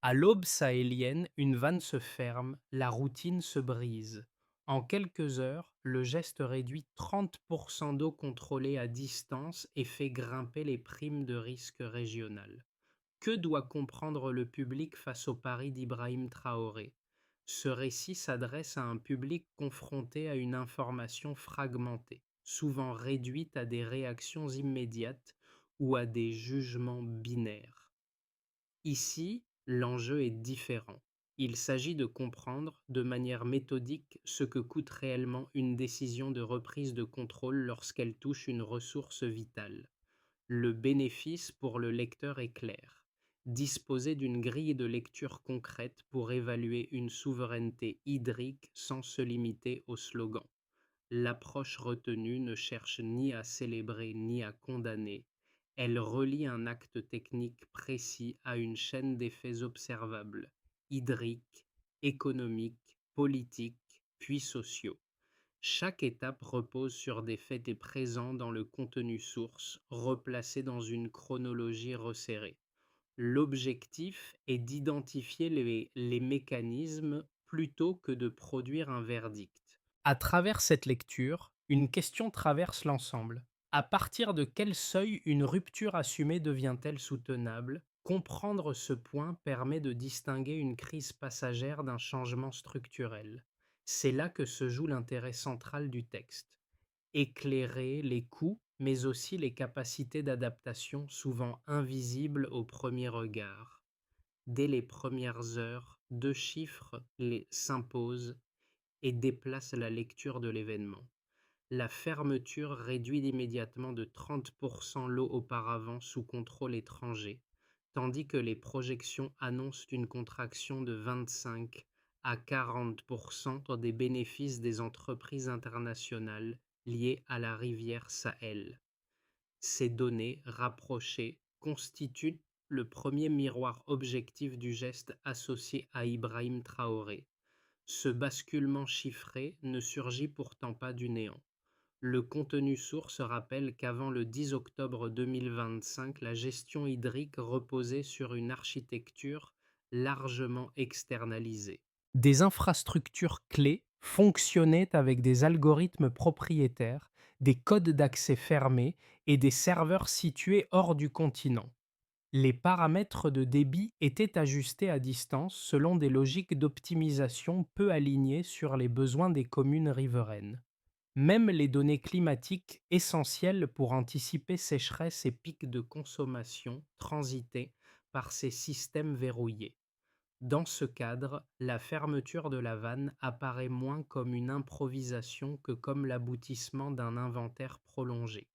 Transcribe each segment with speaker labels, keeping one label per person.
Speaker 1: À l'aube sahélienne, une vanne se ferme, la routine se brise. En quelques heures, le geste réduit 30% d'eau contrôlée à distance et fait grimper les primes de risque régionales. Que doit comprendre le public face au pari d'Ibrahim Traoré? Ce récit s'adresse à un public confronté à une information fragmentée, souvent réduite à des réactions immédiates ou à des jugements binaires. Ici, l'enjeu est différent. Il s'agit de comprendre, de manière méthodique, ce que coûte réellement une décision de reprise de contrôle lorsqu'elle touche une ressource vitale. Le bénéfice pour le lecteur est clair. Disposer d'une grille de lecture concrète pour évaluer une souveraineté hydrique sans se limiter au slogan. L'approche retenue ne cherche ni à célébrer ni à condamner, elle relie un acte technique précis à une chaîne d'effets observables, hydriques, économiques, politiques, puis sociaux. Chaque étape repose sur des faits et présents dans le contenu source, replacés dans une chronologie resserrée. L'objectif est d'identifier les mécanismes plutôt que de produire un verdict. À travers cette lecture, une question traverse l'ensemble. À partir de quel seuil une rupture assumée devient-elle soutenable? Comprendre ce point permet de distinguer une crise passagère d'un changement structurel. C'est là que se joue l'intérêt central du texte. Éclairer les coûts, mais aussi les capacités d'adaptation souvent invisibles au premier regard. Dès les premières heures, deux chiffres s'imposent et déplacent la lecture de l'événement. La fermeture réduit immédiatement de 30% l'eau auparavant sous contrôle étranger, tandis que les projections annoncent une contraction de 25 à 40% des bénéfices des entreprises internationales liées à la rivière Sahel. Ces données rapprochées constituent le premier miroir objectif du geste associé à Ibrahim Traoré. Ce basculement chiffré ne surgit pourtant pas du néant. Le contenu source rappelle qu'avant le 10 octobre 2025, la gestion hydrique reposait sur une architecture largement externalisée. Des infrastructures clés fonctionnaient avec des algorithmes propriétaires, des codes d'accès fermés et des serveurs situés hors du continent. Les paramètres de débit étaient ajustés à distance selon des logiques d'optimisation peu alignées sur les besoins des communes riveraines. Même les données climatiques essentielles pour anticiper sécheresse et pics de consommation transitaient par ces systèmes verrouillés. Dans ce cadre, la fermeture de la vanne apparaît moins comme une improvisation que comme l'aboutissement d'un inventaire prolongé.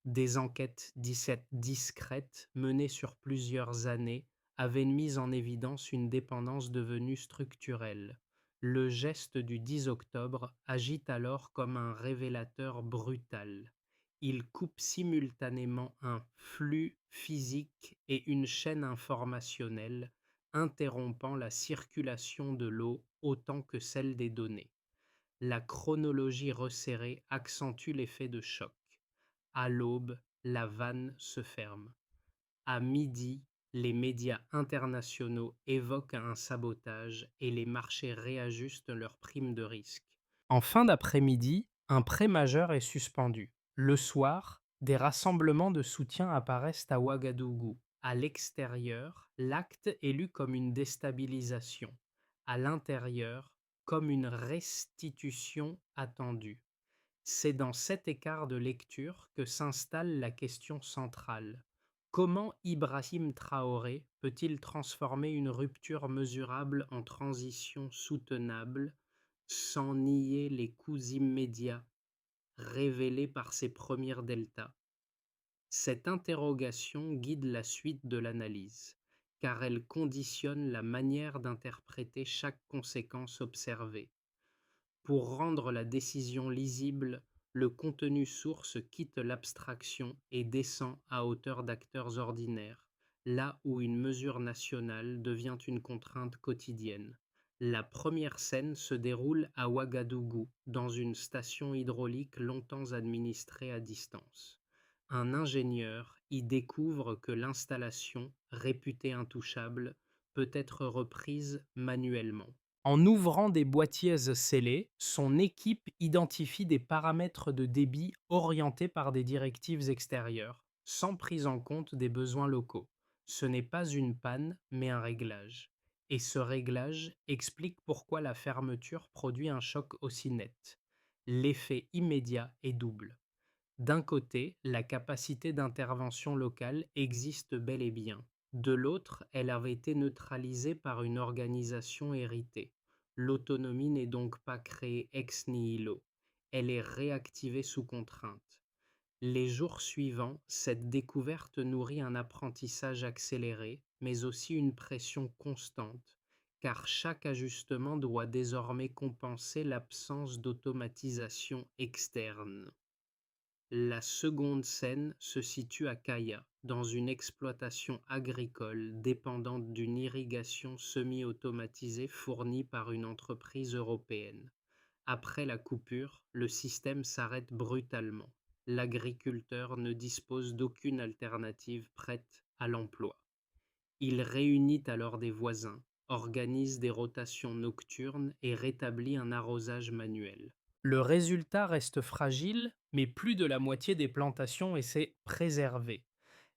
Speaker 1: Des enquêtes discrètes menées sur plusieurs années avaient mis en évidence une dépendance devenue structurelle. Le geste du 10 octobre agit alors comme un révélateur brutal. Il coupe simultanément un flux physique et une chaîne informationnelle, interrompant la circulation de l'eau autant que celle des données. La chronologie resserrée accentue l'effet de choc. À l'aube, la vanne se ferme. À midi, les médias internationaux évoquent un sabotage et les marchés réajustent leurs primes de risque. En fin d'après-midi, un prêt majeur est suspendu. Le soir, des rassemblements de soutien apparaissent à Ouagadougou. À l'extérieur, l'acte est lu comme une déstabilisation. À l'intérieur, comme une restitution attendue. C'est dans cet écart de lecture que s'installe la question centrale. Comment Ibrahim Traoré peut-il transformer une rupture mesurable en transition soutenable sans nier les coûts immédiats révélés par ses premières deltas? Cette interrogation guide la suite de l'analyse, car elle conditionne la manière d'interpréter chaque conséquence observée. Pour rendre la décision lisible, le contenu source quitte l'abstraction et descend à hauteur d'acteurs ordinaires, là où une mesure nationale devient une contrainte quotidienne. La première scène se déroule à Ouagadougou, dans une station hydraulique longtemps administrée à distance. Un ingénieur y découvre que l'installation, réputée intouchable, peut être reprise manuellement. En ouvrant des boîtiers scellés, son équipe identifie des paramètres de débit orientés par des directives extérieures, sans prise en compte des besoins locaux. Ce n'est pas une panne, mais un réglage. Et ce réglage explique pourquoi la fermeture produit un choc aussi net. L'effet immédiat est double. D'un côté, la capacité d'intervention locale existe bel et bien. De l'autre, elle avait été neutralisée par une organisation héritée. L'autonomie n'est donc pas créée ex nihilo, elle est réactivée sous contrainte. Les jours suivants, cette découverte nourrit un apprentissage accéléré, mais aussi une pression constante, car chaque ajustement doit désormais compenser l'absence d'automatisation externe. La seconde scène se situe à Kaya, dans une exploitation agricole dépendante d'une irrigation semi-automatisée fournie par une entreprise européenne. Après la coupure, le système s'arrête brutalement. L'agriculteur ne dispose d'aucune alternative prête à l'emploi. Il réunit alors des voisins, organise des rotations nocturnes et rétablit un arrosage manuel. Le résultat reste fragile, mais plus de la moitié des plantations essaient préservées.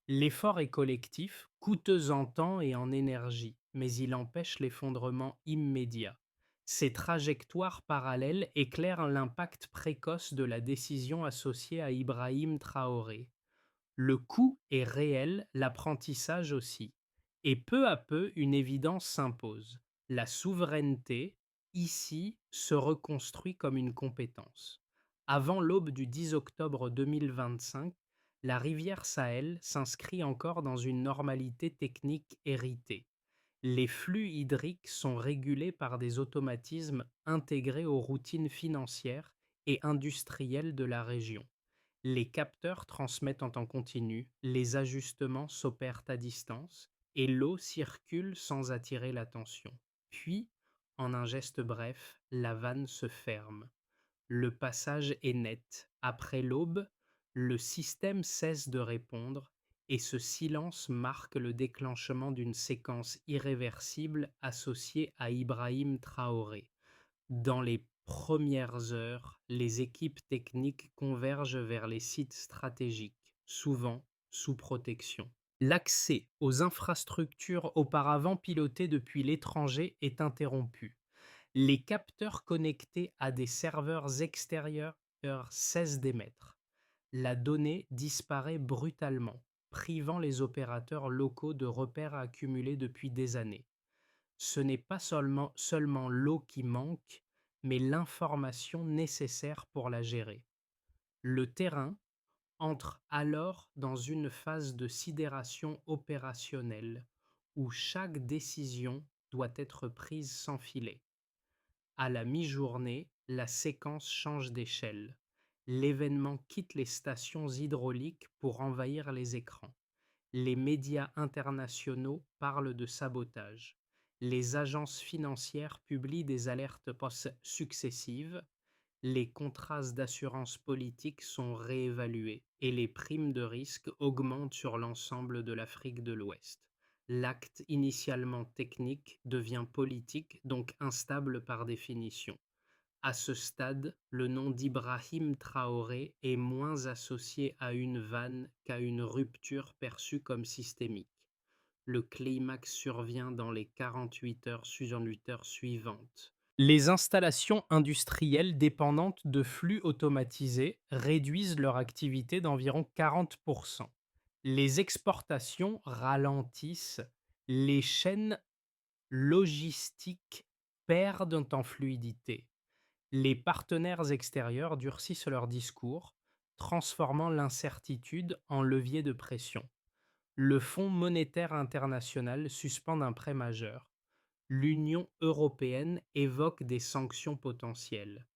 Speaker 1: L'effort est collectif, coûteux en temps et en énergie, mais il empêche l'effondrement immédiat. Ces trajectoires parallèles éclairent l'impact précoce de la décision associée à Ibrahim Traoré. Le coût est réel, l'apprentissage aussi. Et peu à peu, une évidence s'impose. La souveraineté, ici, se reconstruit comme une compétence. Avant l'aube du 10 octobre 2025, la rivière Sahel s'inscrit encore dans une normalité technique héritée. Les flux hydriques sont régulés par des automatismes intégrés aux routines financières et industrielles de la région. Les capteurs transmettent en temps continu, les ajustements s'opèrent à distance et l'eau circule sans attirer l'attention. Puis, en un geste bref, la vanne se ferme. Le passage est net. Après l'aube, le système cesse de répondre et ce silence marque le déclenchement d'une séquence irréversible associée à Ibrahim Traoré. Dans les premières heures, les équipes techniques convergent vers les sites stratégiques, souvent sous protection. L'accès aux infrastructures auparavant pilotées depuis l'étranger est interrompu. Les capteurs connectés à des serveurs extérieurs cessent d'émettre. La donnée disparaît brutalement, privant les opérateurs locaux de repères accumulés depuis des années. Ce n'est pas seulement l'eau qui manque, mais l'information nécessaire pour la gérer. Le terrain entre alors dans une phase de sidération opérationnelle où chaque décision doit être prise sans filet. À la mi-journée, la séquence change d'échelle. L'événement quitte les stations hydrauliques pour envahir les écrans. Les médias internationaux parlent de sabotage. Les agences financières publient des alertes successives. Les contrats d'assurance politique sont réévalués et les primes de risque augmentent sur l'ensemble de l'Afrique de l'Ouest. L'acte initialement technique devient politique, donc instable par définition. À ce stade, le nom d'Ibrahim Traoré est moins associé à une vanne qu'à une rupture perçue comme systémique. Le climax survient dans les 48 heures suivantes. Les installations industrielles dépendantes de flux automatisés réduisent leur activité d'environ 40%. Les exportations ralentissent, les chaînes logistiques perdent en fluidité. Les partenaires extérieurs durcissent leur discours, transformant l'incertitude en levier de pression. Le Fonds monétaire international suspend un prêt majeur. L'Union européenne évoque des sanctions potentielles.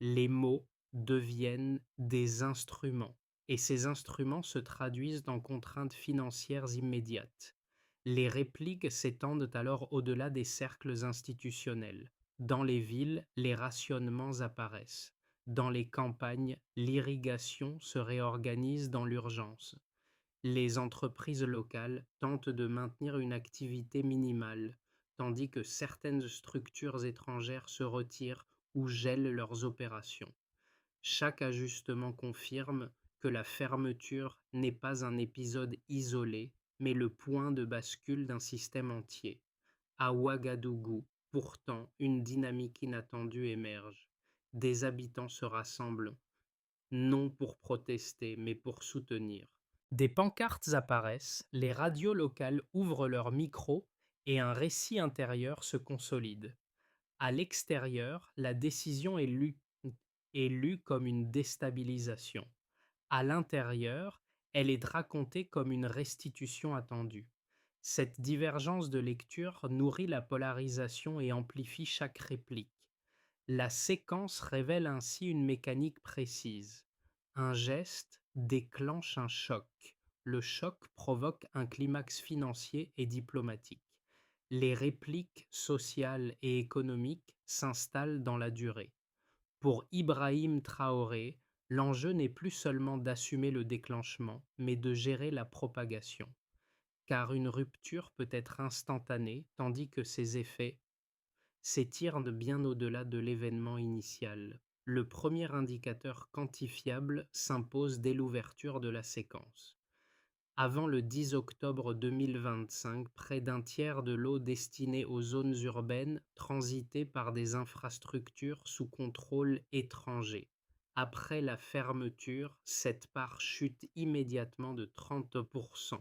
Speaker 1: Les mots deviennent des instruments, et ces instruments se traduisent dans contraintes financières immédiates. Les répliques s'étendent alors au-delà des cercles institutionnels. Dans les villes, les rationnements apparaissent. Dans les campagnes, l'irrigation se réorganise dans l'urgence. Les entreprises locales tentent de maintenir une activité minimale. tandis que certaines structures étrangères se retirent ou gèlent leurs opérations. Chaque ajustement confirme que la fermeture n'est pas un épisode isolé, mais le point de bascule d'un système entier. À Ouagadougou, pourtant, une dynamique inattendue émerge. Des habitants se rassemblent, non pour protester, mais pour soutenir. Des pancartes apparaissent, les radios locales ouvrent leurs micros et un récit intérieur se consolide. À l'extérieur, la décision est lue comme une déstabilisation. À l'intérieur, elle est racontée comme une restitution attendue. Cette divergence de lecture nourrit la polarisation et amplifie chaque réplique. La séquence révèle ainsi une mécanique précise. Un geste déclenche un choc. Le choc provoque un climax financier et diplomatique. Les répliques sociales et économiques s'installent dans la durée. Pour Ibrahim Traoré, l'enjeu n'est plus seulement d'assumer le déclenchement, mais de gérer la propagation. Car une rupture peut être instantanée, tandis que ses effets s'étirent bien au-delà de l'événement initial. Le premier indicateur quantifiable s'impose dès l'ouverture de la séquence. Avant le 10 octobre 2025, près d'un tiers de l'eau destinée aux zones urbaines transitait par des infrastructures sous contrôle étranger. Après la fermeture, cette part chute immédiatement de 30%.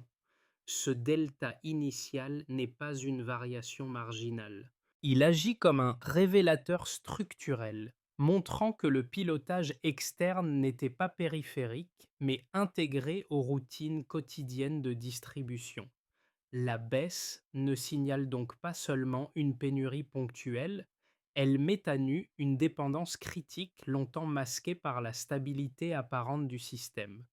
Speaker 1: Ce delta initial n'est pas une variation marginale. Il agit comme un révélateur structurel, montrant que le pilotage externe n'était pas périphérique, mais intégré aux routines quotidiennes de distribution. La baisse ne signale donc pas seulement une pénurie ponctuelle, elle met à nu une dépendance critique longtemps masquée par la stabilité apparente du système.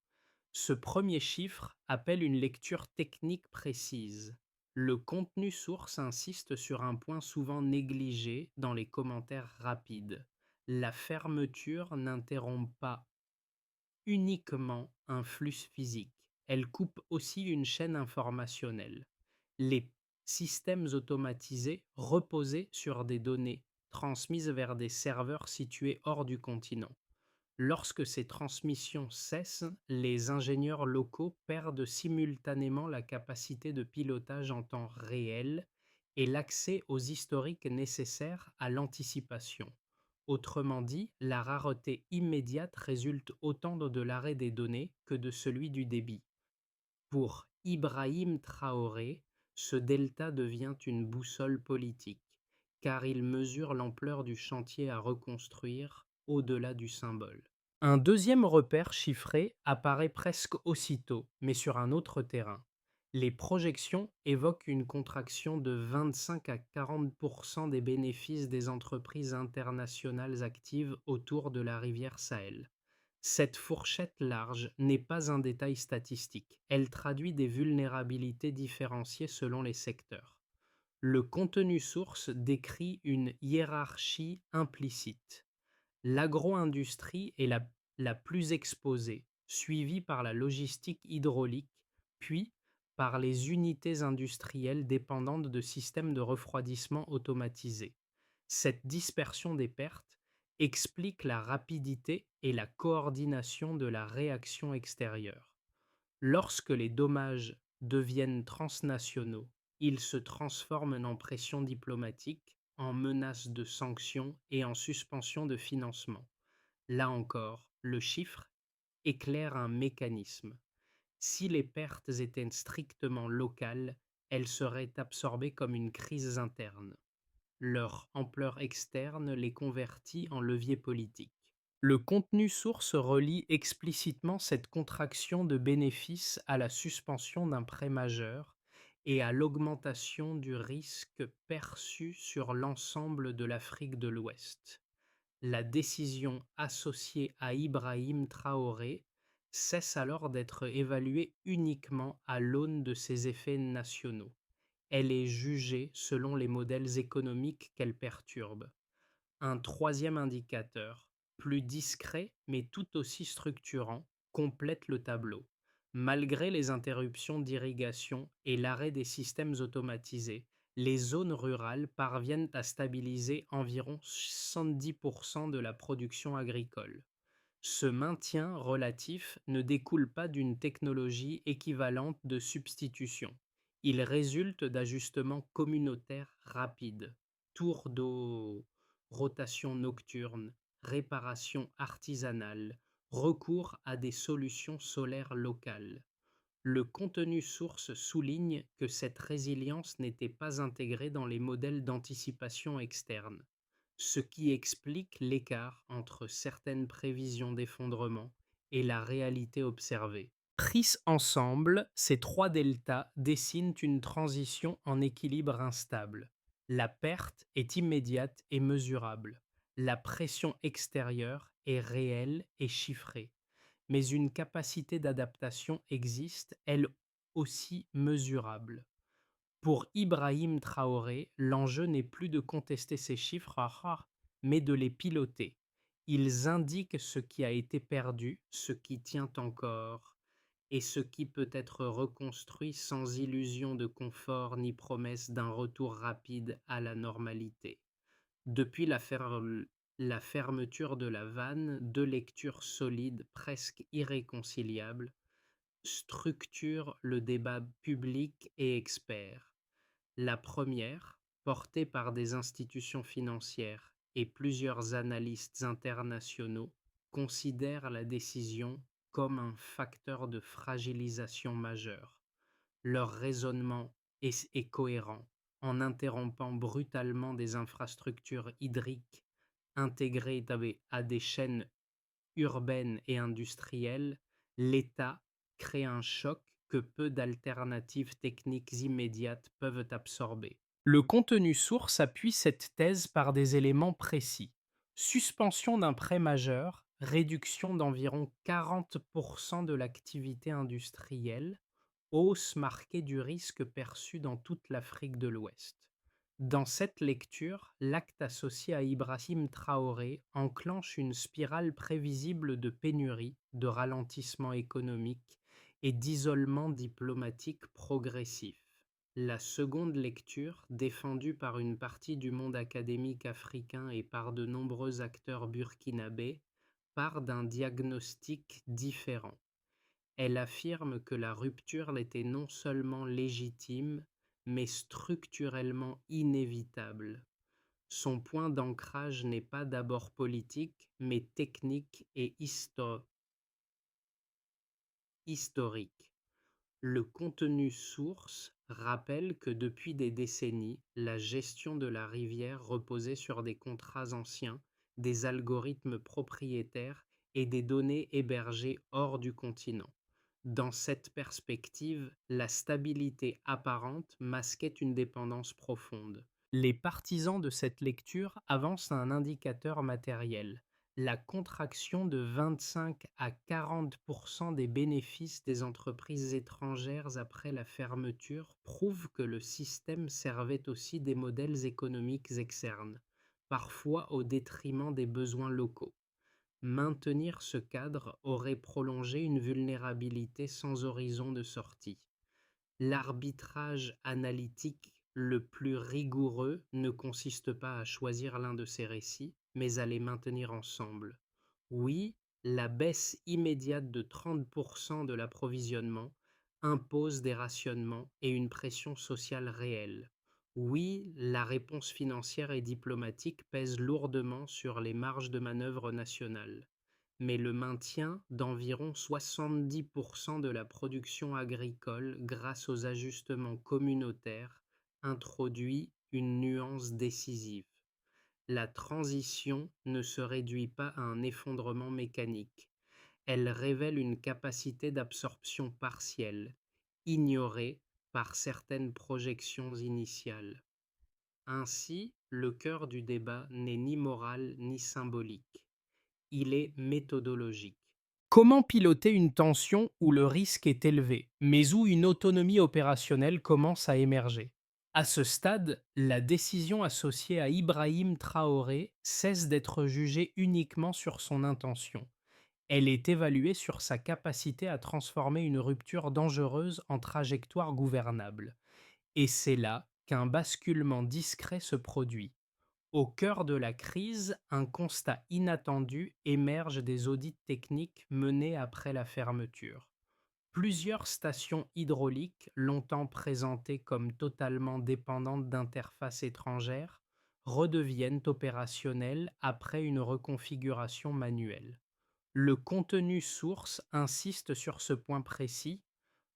Speaker 1: Ce premier chiffre appelle une lecture technique précise. Le contenu source insiste sur un point souvent négligé dans les commentaires rapides. La fermeture n'interrompt pas uniquement un flux physique, elle coupe aussi une chaîne informationnelle. Les systèmes automatisés reposaient sur des données transmises vers des serveurs situés hors du continent. Lorsque ces transmissions cessent, les ingénieurs locaux perdent simultanément la capacité de pilotage en temps réel et l'accès aux historiques nécessaires à l'anticipation. Autrement dit, la rareté immédiate résulte autant de l'arrêt des données que de celui du débit. Pour Ibrahim Traoré, ce delta devient une boussole politique, car il mesure l'ampleur du chantier à reconstruire au-delà du symbole. Un deuxième repère chiffré apparaît presque aussitôt, mais sur un autre terrain. Les projections évoquent une contraction de 25 à 40% des bénéfices des entreprises internationales actives autour de la rivière Sahel. Cette fourchette large n'est pas un détail statistique, elle traduit des vulnérabilités différenciées selon les secteurs. Le contenu source décrit une hiérarchie implicite. L'agro-industrie est la plus exposée, suivie par la logistique hydraulique, puis par les unités industrielles dépendantes de systèmes de refroidissement automatisés. Cette dispersion des pertes explique la rapidité et la coordination de la réaction extérieure. Lorsque les dommages deviennent transnationaux, ils se transforment en pression diplomatique, en menaces de sanctions et en suspension de financement. Là encore, le chiffre éclaire un mécanisme. Si les pertes étaient strictement locales, elles seraient absorbées comme une crise interne. Leur ampleur externe les convertit en levier politique. Le contenu source relie explicitement cette contraction de bénéfices à la suspension d'un prêt majeur et à l'augmentation du risque perçu sur l'ensemble de l'Afrique de l'Ouest. La décision associée à Ibrahim Traoré cesse alors d'être évaluée uniquement à l'aune de ses effets nationaux. Elle est jugée selon les modèles économiques qu'elle perturbe. Un troisième indicateur, plus discret mais tout aussi structurant, complète le tableau. Malgré les interruptions d'irrigation et l'arrêt des systèmes automatisés, Les zones rurales parviennent à stabiliser environ 70% de la production agricole. Ce maintien relatif ne découle pas d'une technologie équivalente de substitution. Il résulte d'ajustements communautaires rapides, tours d'eau, rotation nocturne, réparation artisanale, recours à des solutions solaires locales. Le contenu source souligne que cette résilience n'était pas intégrée dans les modèles d'anticipation externe, ce qui explique l'écart entre certaines prévisions d'effondrement et la réalité observée. Pris ensemble, ces trois deltas dessinent une transition en équilibre instable. La perte est immédiate et mesurable. La pression extérieure est réelle et chiffrée, mais une capacité d'adaptation existe, elle aussi mesurable. Pour Ibrahim Traoré, l'enjeu n'est plus de contester ces chiffres, mais de les piloter. Ils indiquent ce qui a été perdu, ce qui tient encore, et ce qui peut être reconstruit sans illusion de confort ni promesse d'un retour rapide à la normalité. Depuis la fermeture de la vanne, deux lectures solides, presque irréconciliables, structurent le débat public et expert. La première, portée par des institutions financières et plusieurs analystes internationaux, considère la décision comme un facteur de fragilisation majeur. Leur raisonnement est cohérent. En interrompant brutalement des infrastructures hydriques intégrées à des chaînes urbaines et industrielles, l'État crée un choc que peu d'alternatives techniques immédiates peuvent absorber. Le contenu source appuie cette thèse par des éléments précis. Suspension d'un prêt majeur, réduction d'environ 40% de l'activité industrielle, hausse marquée du risque perçu dans toute l'Afrique de l'Ouest. Dans cette lecture, l'acte associé à Ibrahim Traoré enclenche une spirale prévisible de pénurie, de ralentissement économique et d'isolement diplomatique progressif. La seconde lecture, défendue par une partie du monde académique africain et par de nombreux acteurs burkinabés, part d'un diagnostic différent. Elle affirme que la rupture était non seulement légitime, mais structurellement inévitable. Son point d'ancrage n'est pas d'abord politique, mais technique et historique. Le contenu source rappelle que depuis des décennies, la gestion de la rivière reposait sur des contrats anciens, des algorithmes propriétaires et des données hébergées hors du continent. Dans cette perspective, la stabilité apparente masquait une dépendance profonde. Les partisans de cette lecture avancent un indicateur matériel: la contraction de 25 à 40% des bénéfices des entreprises étrangères après la fermeture prouve que le système servait aussi des modèles économiques externes, parfois au détriment des besoins locaux. Maintenir ce cadre aurait prolongé une vulnérabilité sans horizon de sortie. L'arbitrage analytique le plus rigoureux ne consiste pas à choisir l'un de ces récits, mais à les maintenir ensemble. Oui, la baisse immédiate de 30% de l'approvisionnement impose des rationnements et une pression sociale réelle. Oui, la réponse financière et diplomatique pèse lourdement sur les marges de manœuvre nationales, mais le maintien d'environ 70% de la production agricole grâce aux ajustements communautaires introduit une nuance décisive. La transition ne se réduit pas à un effondrement mécanique. Elle révèle une capacité d'absorption partielle, ignorée par certaines projections initiales. Ainsi, le cœur du débat n'est ni moral ni symbolique. Il est méthodologique. Comment piloter une tension où le risque est élevé, mais où une autonomie opérationnelle commence à émerger? À ce stade, la décision associée à Ibrahim Traoré cesse d'être jugée uniquement sur son intention. Elle est évaluée sur sa capacité à transformer une rupture dangereuse en trajectoire gouvernable. Et c'est là qu'un basculement discret se produit. Au cœur de la crise, un constat inattendu émerge des audits techniques menés après la fermeture. Plusieurs stations hydrauliques, longtemps présentées comme totalement dépendantes d'interfaces étrangères, redeviennent opérationnelles après une reconfiguration manuelle. Le contenu source insiste sur ce point précis: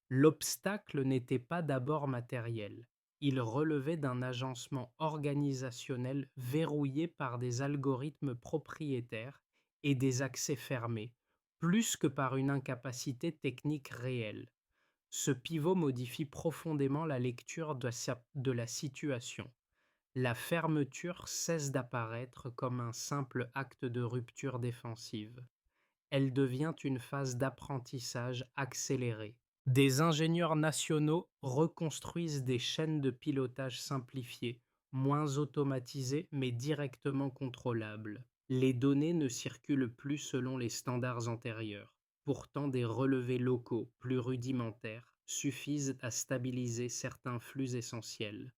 Speaker 1: l'obstacle n'était pas d'abord matériel. Il relevait d'un agencement organisationnel verrouillé par des algorithmes propriétaires et des accès fermés, plus que par une incapacité technique réelle. Ce pivot modifie profondément la lecture de la situation. La fermeture cesse d'apparaître comme un simple acte de rupture défensive. Elle devient une phase d'apprentissage accéléré. Des ingénieurs nationaux reconstruisent des chaînes de pilotage simplifiées, moins automatisées mais directement contrôlables. Les données ne circulent plus selon les standards antérieurs. Pourtant, des relevés locaux plus rudimentaires suffisent à stabiliser certains flux essentiels.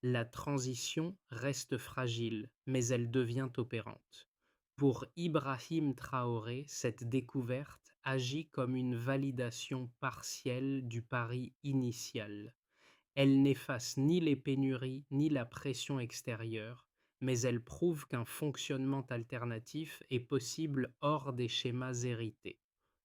Speaker 1: La transition reste fragile, mais elle devient opérante. Pour Ibrahim Traoré, cette découverte agit comme une validation partielle du pari initial. Elle n'efface ni les pénuries ni la pression extérieure, mais elle prouve qu'un fonctionnement alternatif est possible hors des schémas hérités.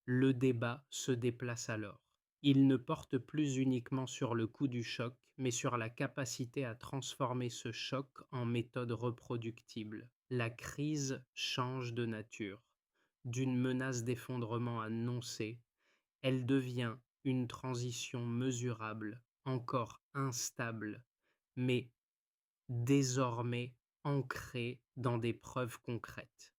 Speaker 1: Le débat se déplace alors. Il ne porte plus uniquement sur le coût du choc, mais sur la capacité à transformer ce choc en méthode reproductible. La crise change de nature. D'une menace d'effondrement annoncée, elle devient une transition mesurable, encore instable, mais désormais ancrée dans des preuves concrètes.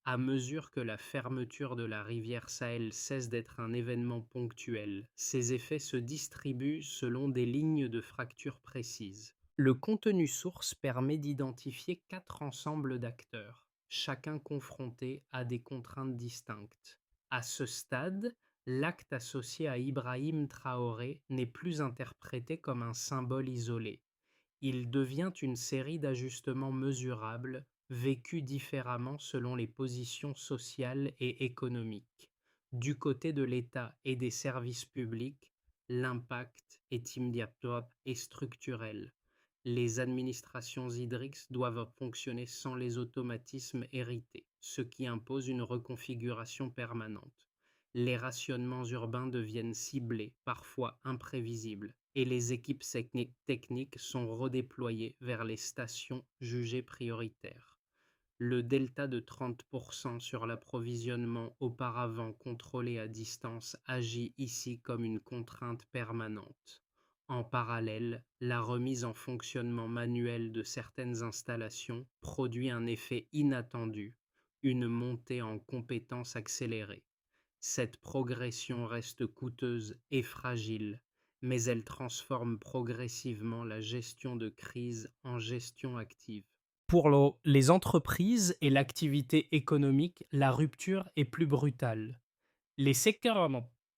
Speaker 1: À mesure que la fermeture de la rivière Sahel cesse d'être un événement ponctuel, ses effets se distribuent selon des lignes de fracture précises. Le contenu source permet d'identifier 4 ensembles d'acteurs, chacun confronté à des contraintes distinctes. À ce stade, l'acte associé à Ibrahim Traoré n'est plus interprété comme un symbole isolé. Il devient une série d'ajustements mesurables, vécus différemment selon les positions sociales et économiques. Du côté de l'État et des services publics, l'impact est immédiat et structurel. Les administrations hydriques doivent fonctionner sans les automatismes hérités, ce qui impose une reconfiguration permanente. Les rationnements urbains deviennent ciblés, parfois imprévisibles, et les équipes techniques sont redéployées vers les stations jugées prioritaires. Le delta de 30% sur l'approvisionnement auparavant contrôlé à distance agit ici comme une contrainte permanente. En parallèle, la remise en fonctionnement manuel de certaines installations produit un effet inattendu, une montée en compétences accélérée. Cette progression reste coûteuse et fragile, mais elle transforme progressivement la gestion de crise en gestion active. Pour les entreprises et l'activité économique, la rupture est plus brutale. Les secteurs,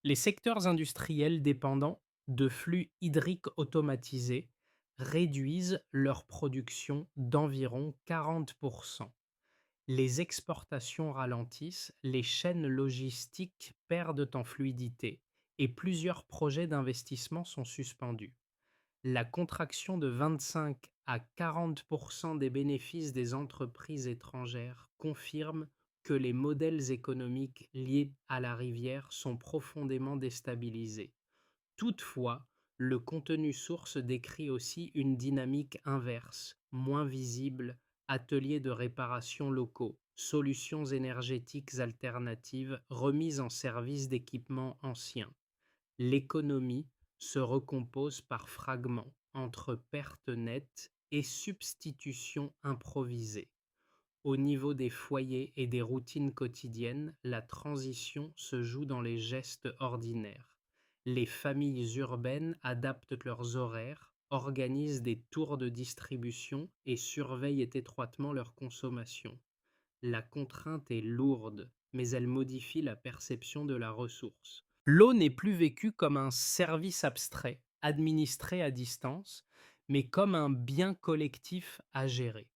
Speaker 1: les secteurs industriels dépendants de flux hydriques automatisés réduisent leur production d'environ 40%. Les exportations ralentissent, les chaînes logistiques perdent en fluidité et plusieurs projets d'investissement sont suspendus. La contraction de 25 à 40% des bénéfices des entreprises étrangères confirme que les modèles économiques liés à la rivière sont profondément déstabilisés. Toutefois, le contenu source décrit aussi une dynamique inverse, moins visible: ateliers de réparation locaux, solutions énergétiques alternatives, remise en service d'équipements anciens. L'économie se recompose par fragments entre pertes nettes et substitutions improvisées. Au niveau des foyers et des routines quotidiennes, la transition se joue dans les gestes ordinaires. Les familles urbaines adaptent leurs horaires, organisent des tours de distribution et surveillent étroitement leur consommation. La contrainte est lourde, mais elle modifie la perception de la ressource. L'eau n'est plus vécue comme un service abstrait, administré à distance, mais comme un bien collectif à gérer.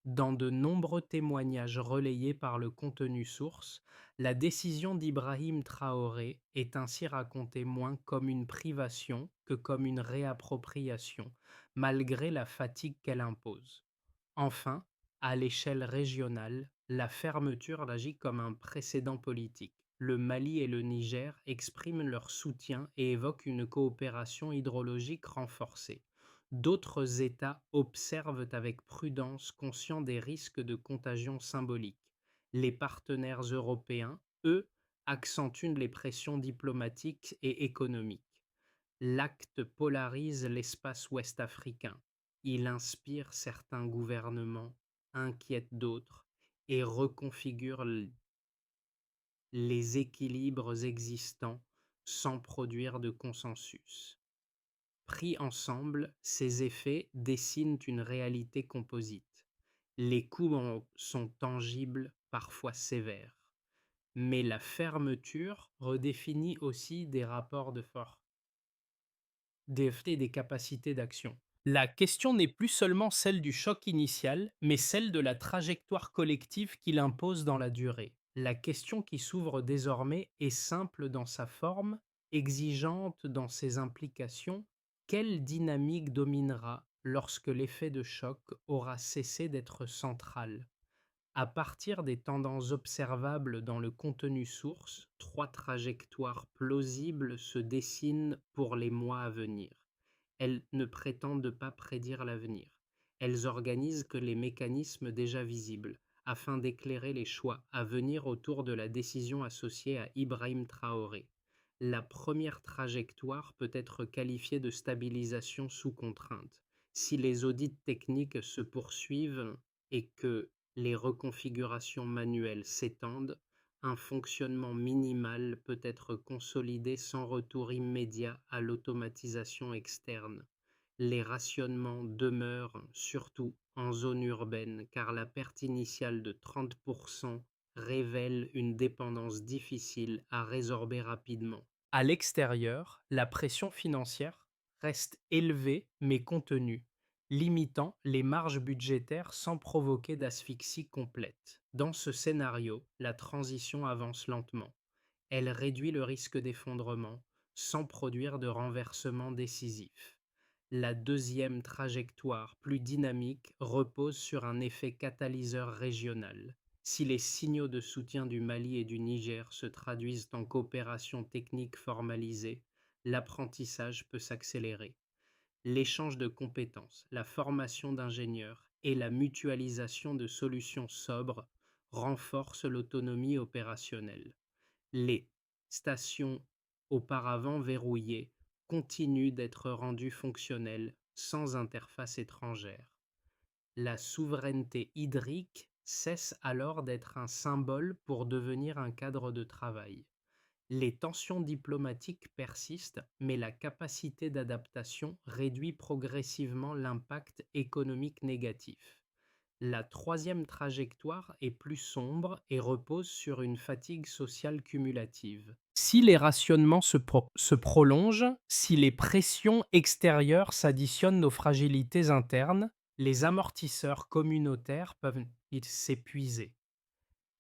Speaker 1: Dans de nombreux témoignages relayés par le contenu source, la décision d'Ibrahim Traoré est ainsi racontée moins comme une privation que comme une réappropriation, malgré la fatigue qu'elle impose. Enfin, à l'échelle régionale, la fermeture agit comme un précédent politique. Le Mali et le Niger expriment leur soutien et évoquent une coopération hydrologique renforcée. D'autres États observent avec prudence, conscients des risques de contagion symbolique. Les partenaires européens, eux, accentuent les pressions diplomatiques et économiques. L'acte polarise l'espace ouest-africain. Il inspire certains gouvernements, inquiète d'autres et reconfigure les équilibres existants sans produire de consensus. Pris ensemble, ces effets dessinent une réalité composite. Les coûts sont tangibles, parfois sévères, mais la fermeture redéfinit aussi des rapports de force des capacités d'action. La question n'est plus seulement celle du choc initial, mais celle de la trajectoire collective qu'il impose dans la durée. La question qui s'ouvre désormais est simple dans sa forme, exigeante dans ses implications. Quelle dynamique dominera lorsque l'effet de choc aura cessé d'être central? À partir des tendances observables dans le contenu source, trois trajectoires plausibles se dessinent pour les mois à venir. Elles ne prétendent pas prédire l'avenir. Elles organisent que les mécanismes déjà visibles, afin d'éclairer les choix à venir autour de la décision associée à Ibrahim Traoré. La première trajectoire peut être qualifiée de stabilisation sous contrainte. Si les audits techniques se poursuivent et que les reconfigurations manuelles s'étendent, un fonctionnement minimal peut être consolidé sans retour immédiat à l'automatisation externe. Les rationnements demeurent surtout en zone urbaine car la perte initiale de 30% révèle une dépendance difficile à résorber rapidement. À l'extérieur, la pression financière reste élevée mais contenue, limitant les marges budgétaires sans provoquer d'asphyxie complète. Dans ce scénario, la transition avance lentement. Elle réduit le risque d'effondrement sans produire de renversement décisif. La deuxième trajectoire, plus dynamique, repose sur un effet catalyseur régional. Si les signaux de soutien du Mali et du Niger se traduisent en coopération technique formalisée, l'apprentissage peut s'accélérer. L'échange de compétences, la formation d'ingénieurs et la mutualisation de solutions sobres renforcent l'autonomie opérationnelle. Les stations auparavant verrouillées continuent d'être rendues fonctionnelles sans interface étrangère. La souveraineté hydrique cesse alors d'être un symbole pour devenir un cadre de travail. Les tensions diplomatiques persistent, mais la capacité d'adaptation réduit progressivement l'impact économique négatif. La troisième trajectoire est plus sombre et repose sur une fatigue sociale cumulative. Si les rationnements se prolongent, si les pressions extérieures s'additionnent aux fragilités internes, les amortisseurs communautaires peuvent s'épuiser.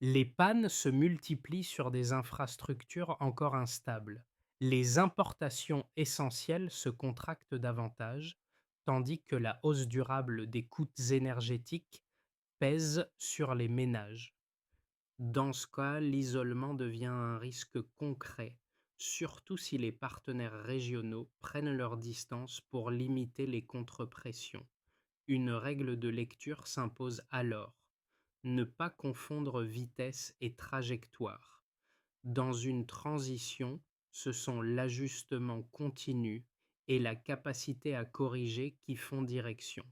Speaker 1: Les pannes se multiplient sur des infrastructures encore instables. Les importations essentielles se contractent davantage, tandis que la hausse durable des coûts énergétiques pèse sur les ménages. Dans ce cas, l'isolement devient un risque concret, surtout si les partenaires régionaux prennent leur distance pour limiter les contre-pressions. Une règle de lecture s'impose alors: ne pas confondre vitesse et trajectoire. Dans une transition, ce sont l'ajustement continu et la capacité à corriger qui font direction.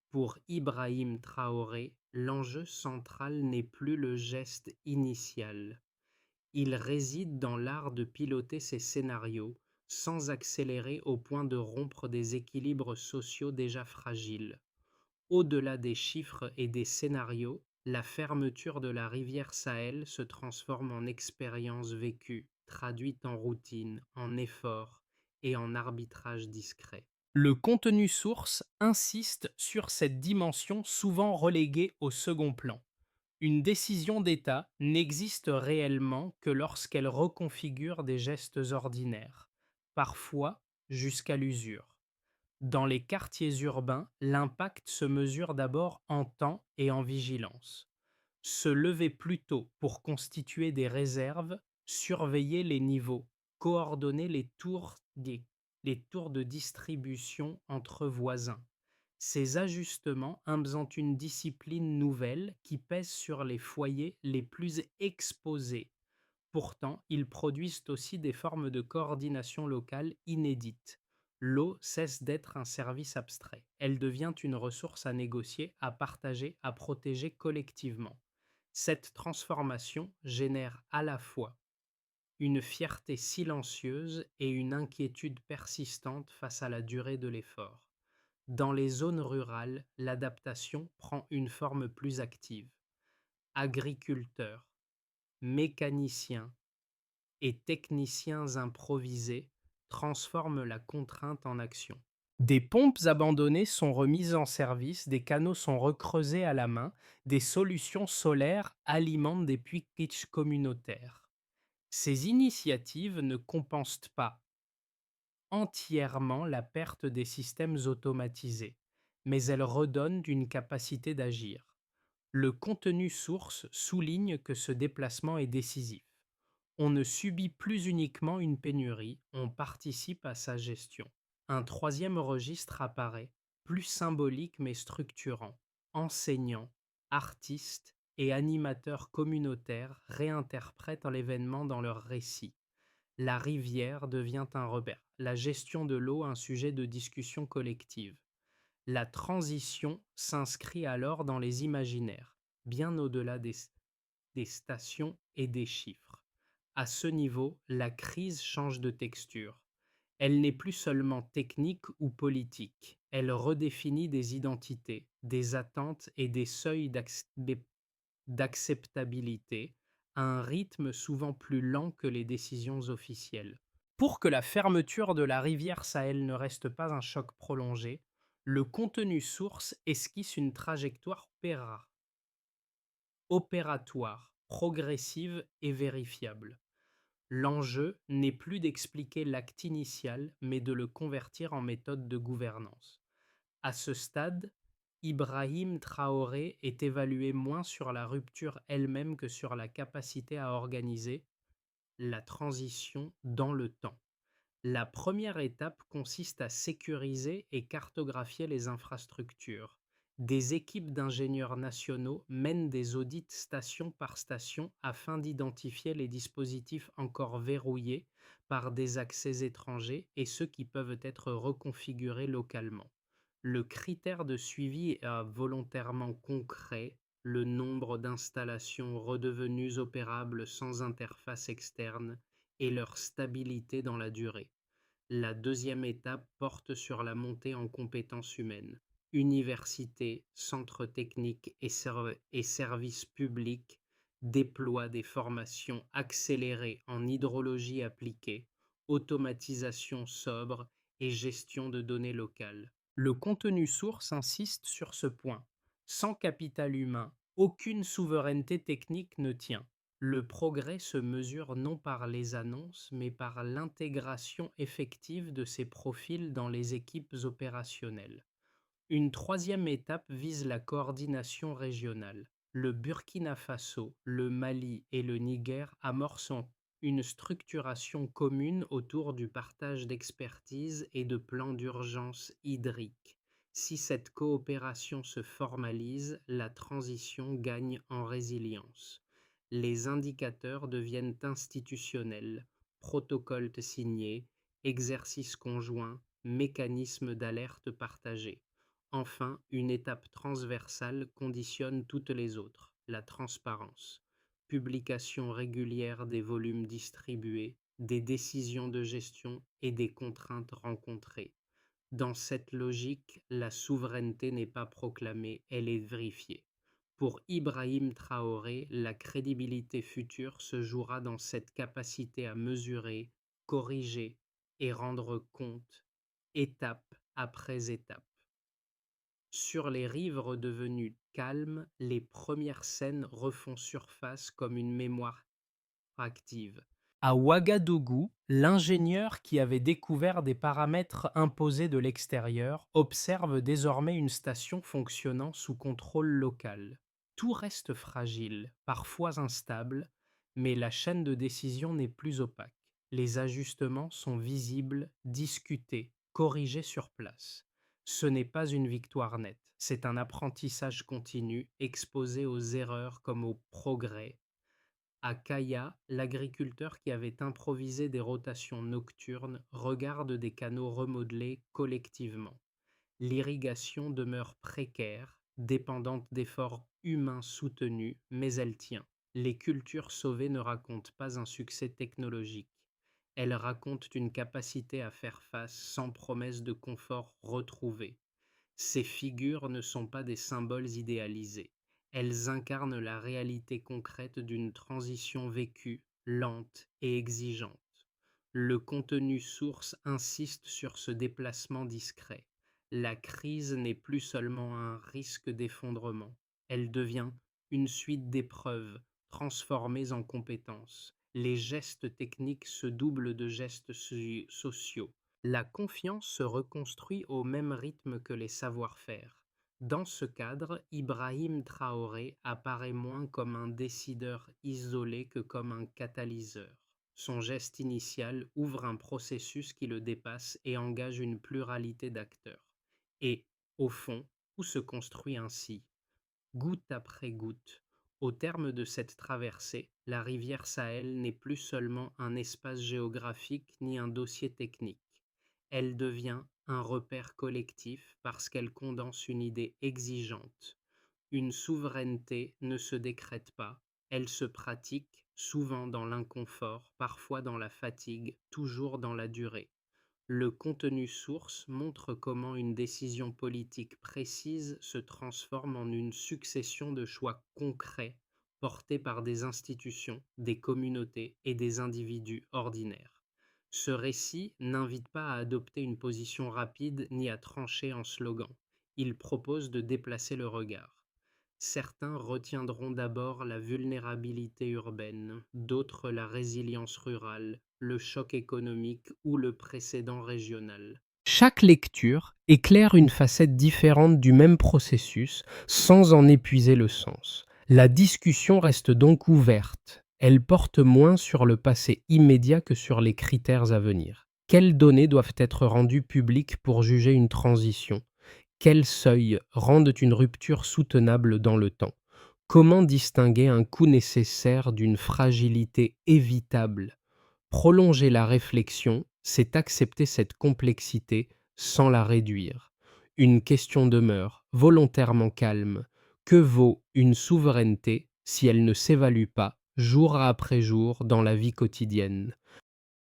Speaker 1: Pour Ibrahim Traoré, l'enjeu central n'est plus le geste initial. Il réside dans l'art de piloter ces scénarios sans accélérer au point de rompre des équilibres sociaux déjà fragiles. Au-delà des chiffres et des scénarios, la fermeture de la rivière Sahel se transforme en expérience vécue, traduite en routine, en effort et en arbitrage discret. Le contenu source insiste sur cette dimension souvent reléguée au second plan. Une décision d'État n'existe réellement que lorsqu'elle reconfigure des gestes ordinaires, parfois jusqu'à l'usure. Dans les quartiers urbains, l'impact se mesure d'abord en temps et en vigilance. Se lever plus tôt pour constituer des réserves, surveiller les niveaux, coordonner les tours de distribution entre voisins. Ces ajustements imposent une discipline nouvelle qui pèse sur les foyers les plus exposés. Pourtant, ils produisent aussi des formes de coordination locale inédites. L'eau cesse d'être un service abstrait. Elle devient une ressource à négocier, à partager, à protéger collectivement. Cette transformation génère à la fois une fierté silencieuse et une inquiétude persistante face à la durée de l'effort. Dans les zones rurales, l'adaptation prend une forme plus active. Agriculteurs, mécaniciens et techniciens improvisés transforment la contrainte en action. Des pompes abandonnées sont remises en service, des canaux sont recreusés à la main, des solutions solaires alimentent des puits kitsch communautaires. Ces initiatives ne compensent pas entièrement la perte des systèmes automatisés, mais elles redonnent une capacité d'agir. Le contenu source souligne que ce déplacement est décisif. On ne subit plus uniquement une pénurie, on participe à sa gestion. Un troisième registre apparaît, plus symbolique mais structurant. Enseignants, artistes et animateurs communautaires réinterprètent l'événement dans leurs récits. La rivière devient un repère, la gestion de l'eau un sujet de discussion collective. La transition s'inscrit alors dans les imaginaires, bien au-delà des stations et des chiffres. À ce niveau, la crise change de texture. Elle n'est plus seulement technique ou politique, elle redéfinit des identités, des attentes et des seuils d'acceptabilité à un rythme souvent plus lent que les décisions officielles. Pour que la fermeture de la rivière Sahel ne reste pas un choc prolongé, le contenu source esquisse une trajectoire opératoire, progressive et vérifiable. L'enjeu n'est plus d'expliquer l'acte initial, mais de le convertir en méthode de gouvernance. À ce stade, Ibrahim Traoré est évalué moins sur la rupture elle-même que sur la capacité à organiser la transition dans le temps. La première étape consiste à sécuriser et cartographier les infrastructures. Des équipes d'ingénieurs nationaux mènent des audits station par station afin d'identifier les dispositifs encore verrouillés par des accès étrangers et ceux qui peuvent être reconfigurés localement. Le critère de suivi est volontairement concret, le nombre d'installations redevenues opérables sans interface externe et leur stabilité dans la durée. La deuxième étape porte sur la montée en compétences humaines. Universités, centres techniques et services publics déploient des formations accélérées en hydrologie appliquée, automatisation sobre et gestion de données locales. Le contenu source insiste sur ce point. Sans capital humain, aucune souveraineté technique ne tient. Le progrès se mesure non par les annonces, mais par l'intégration effective de ces profils dans les équipes opérationnelles. Une troisième étape vise la coordination régionale. Le Burkina Faso, le Mali et le Niger amorcent une structuration commune autour du partage d'expertise et de plans d'urgence hydrique. Si cette coopération se formalise, la transition gagne en résilience. Les indicateurs deviennent institutionnels, protocoles signés, exercices conjoints, mécanismes d'alerte partagés. Enfin, une étape transversale conditionne toutes les autres, la transparence. Publication régulière des volumes distribués, des décisions de gestion et des contraintes rencontrées. Dans cette logique, la souveraineté n'est pas proclamée, elle est vérifiée. Pour Ibrahim Traoré, la crédibilité future se jouera dans cette capacité à mesurer, corriger et rendre compte, étape après étape. Sur les rives redevenues calmes, les premières scènes refont surface comme une mémoire active. À Ouagadougou, l'ingénieur qui avait découvert des paramètres imposés de l'extérieur observe désormais une station fonctionnant sous contrôle local. Tout reste fragile, parfois instable, mais la chaîne de décision n'est plus opaque. Les ajustements sont visibles, discutés, corrigés sur place. Ce n'est pas une victoire nette, c'est un apprentissage continu, exposé aux erreurs comme aux progrès. À Kaya, l'agriculteur qui avait improvisé des rotations nocturnes regarde des canaux remodelés collectivement. L'irrigation demeure précaire, dépendante d'efforts humains soutenus, mais elle tient. Les cultures sauvées ne racontent pas un succès technologique. Elles racontent une capacité à faire face sans promesse de confort retrouvé. Ces figures ne sont pas des symboles idéalisés. Elles incarnent la réalité concrète d'une transition vécue, lente et exigeante. Le contenu source insiste sur ce déplacement discret. La crise n'est plus seulement un risque d'effondrement, elle devient une suite d'épreuves transformées en compétences. Les gestes techniques se doublent de gestes sociaux. La confiance se reconstruit au même rythme que les savoir-faire. Dans ce cadre, Ibrahim Traoré apparaît moins comme un décideur isolé que comme un catalyseur. Son geste initial ouvre un processus qui le dépasse et engage une pluralité d'acteurs. Et, au fond, tout se construit ainsi, goutte après goutte. Au terme de cette traversée, la rivière Sahel n'est plus seulement un espace géographique ni un dossier technique. Elle devient un repère collectif parce qu'elle condense une idée exigeante. Une souveraineté ne se décrète pas, elle se pratique, souvent dans l'inconfort, parfois dans la fatigue, toujours dans la durée. Le contenu source montre comment une décision politique précise se transforme en une succession de choix concrets portés par des institutions, des communautés et des individus ordinaires. Ce récit n'invite pas à adopter une position rapide ni à trancher en slogan. Il propose de déplacer le regard. Certains retiendront d'abord la vulnérabilité urbaine, d'autres la résilience rurale, le choc économique ou le précédent régional. Chaque lecture éclaire une facette différente du même processus sans en épuiser le sens. La discussion reste donc ouverte. Elle porte moins sur le passé immédiat que sur les critères à venir. Quelles données doivent être rendues publiques pour juger une transition? Quels seuils rendent une rupture soutenable dans le temps? Comment distinguer un coût nécessaire d'une fragilité évitable? Prolonger la réflexion, c'est accepter cette complexité sans la réduire. Une question demeure, volontairement calme. Que vaut une souveraineté si elle ne s'évalue pas, jour après jour, dans la vie quotidienne?